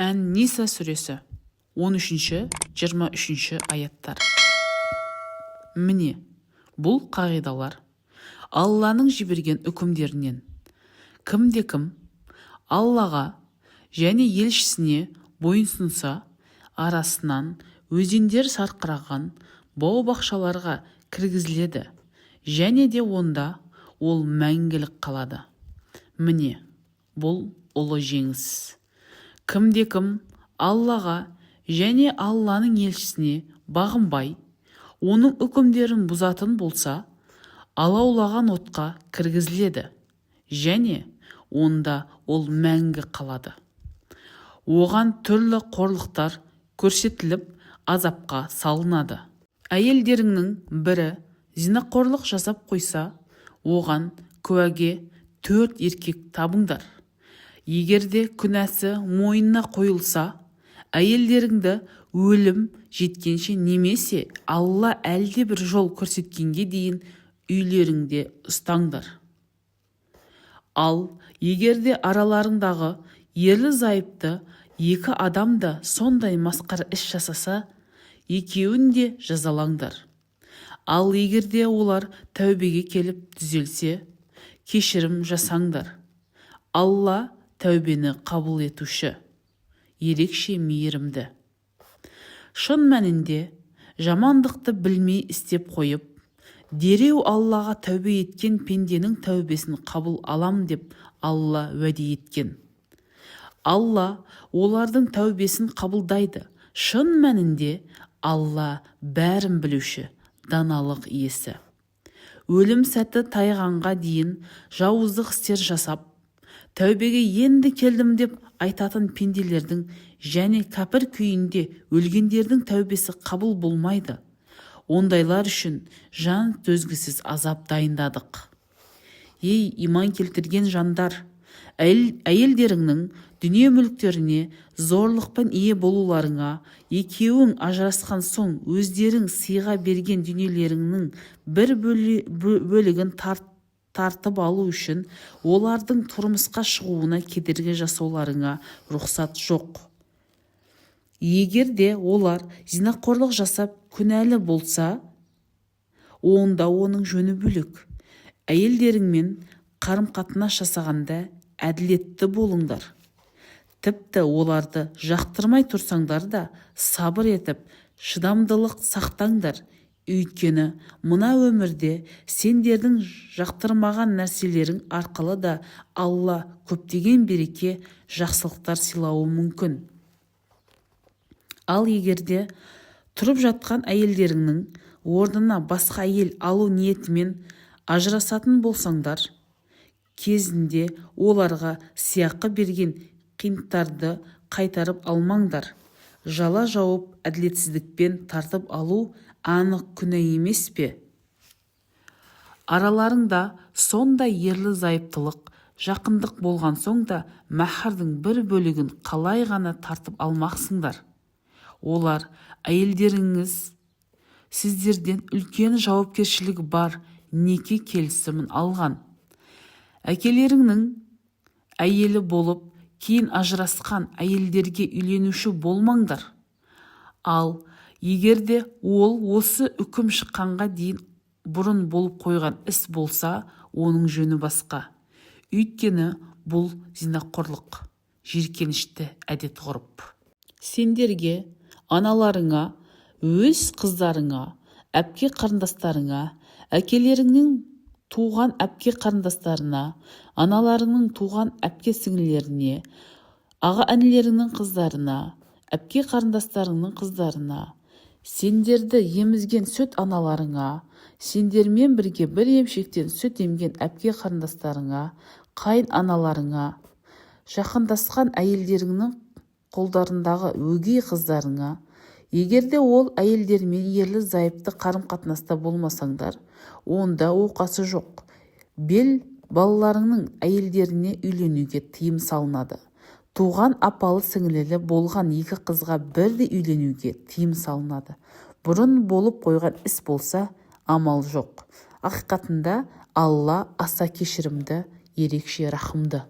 Ан-Ниса сүресі 13-23 аяттар. Міне, бұл қағидалар Алланың жіберген үкімдерінен. Кімде-кім Аллаға және елшісіне бойынсынса, арасынан өзендер сарқыраған бау-бақшаларға кіргізіледі, және де онда ол мәңгілік қалады. Міне, бұл ұлы жеңіс. Кімде-кім Аллаға және Алланың елшісіне бағынбай, оның үкімдерін бұзатын болса, алаулаған отқа кіргізіледі, және онда ол мәңгі қалады. Оған түрлі қорлықтар көрсетіліп, азапқа салынады. Әйелдеріңнің бірі зинақорлық жасап қойса, оған куәге 4 еркек табыңдар. Егерде күнәсі мойнына қойылса, әйелдеріңді өлім жеткенше немесе Алла әлде бір жол көрсеткенге дейін үйлеріңде ұстаңдар. Ал егерде араларыңдағы ерлі-зайыпты 2 адам да сондай масқара іс жасаса, екеуін де жазалаңдар. Ал егерде олар тәубеге келіп түзелсе, кешірім жасаңдар. Алла тәубені қабыл етуші, ерекше мейірімді. Шын мәнінде жамандықты білмей істеп қойып, дереу Аллаға тәубе еткен пенденің тәубесін қабыл алам деп Алла уәде еткен. Алла олардың тәубесін қабылдайды. Шын мәнінде Алла бәрін білуші, даналық иесі. Өлім сәті тайғанға дейін жауыздық істер жасап, тәубеге енді келдім деп айтатын пенделердің және кәпір күйінде өлгендердің тәубесі қабыл болмайды. Ондайлар үшін жан төзгісіз азап дайындадық. Ей иман келтірген жандар, әйелдеріңнің дүние мүліктеріне зорлықпен ие болуларыңа, екеуің ажырасқан соң өздерің сыйға берген дүниелеріңнің бір бөлігін тартып алу үшін олардың тұрмысқа шығуына кедергі жасауларыңа рұқсат жоқ. Егер де олар зинақорлық жасап күнәлі болса, онда оның жөні бөлек. Әйелдеріңмен қарым-қатынас жасағанда әділетті болыңдар. Тіпті оларды жақтырмай тұрсаңдар да сабыр етіп, шыдамдылық сақтаңдар. Өйткені мына өмірде сендердің жақтырмаған нәрселерің арқылы да Алла көптеген береке, жақсылықтар сыйлауы мүмкін. Ал егерде тұрып жатқан әйелдеріңнің орнына басқа әйел алу ниетімен ажырасатын болсаңдар, кезінде оларға сыйақы берген қиындықтарды қайтарып алмаңдар. Жала жауып әділетсіздікпен тартып алу анық күнә емес пе? Араларыңда сондай ерлі-зайыптылық, жақындық болған соң да мәһрдің бір бөлігін қалай ғана тартып алмақсыңдар? Олар әйелдеріңіз сіздерден үлкен жауапкершілігі бар неке келісімін алған. Әкелеріңнің әйелі болып, кейін ажырасқан әйелдерге үйленуші болмаңдар. Ал егерде ол осы үкім шыққанға дейін бұрын болып қойған іс болса, оның жөні басқа. Өйткені бұл зинақорлық, жиіркенішті әдет ғұрып. Сендерге, аналарыңа, өз қыздарыңа, әпке қарындастарыңа, әкелеріңнің туған әпке қарындастарына, аналарыңның туған әпке сіңлілеріне, аға інілеріңнің қыздарына, әпке қарындастарыңның қыздарына, сендерді емізген сүт аналарыңа, сендермен бірге бір емшектен сүт емген әпке қарындастарыңа, қайын аналарыңа, жақындасқан әйелдеріңнің қолдарындағы өгей қыздарыңа, егерде ол әйелдермен ерлі-зайыпты қарым-қатынаста болмасаңдар, онда оқасы жоқ. Балаларыңның әйелдеріне үйленуге тыйым салынады. Туған апалы-сіңлілі болған 2 қызға бірдей үйленуге тыйым салынады. Бұрын болып қойған іс болса, амал жоқ. Ақиқатында Алла аса кешірімді, ерекше рахымды.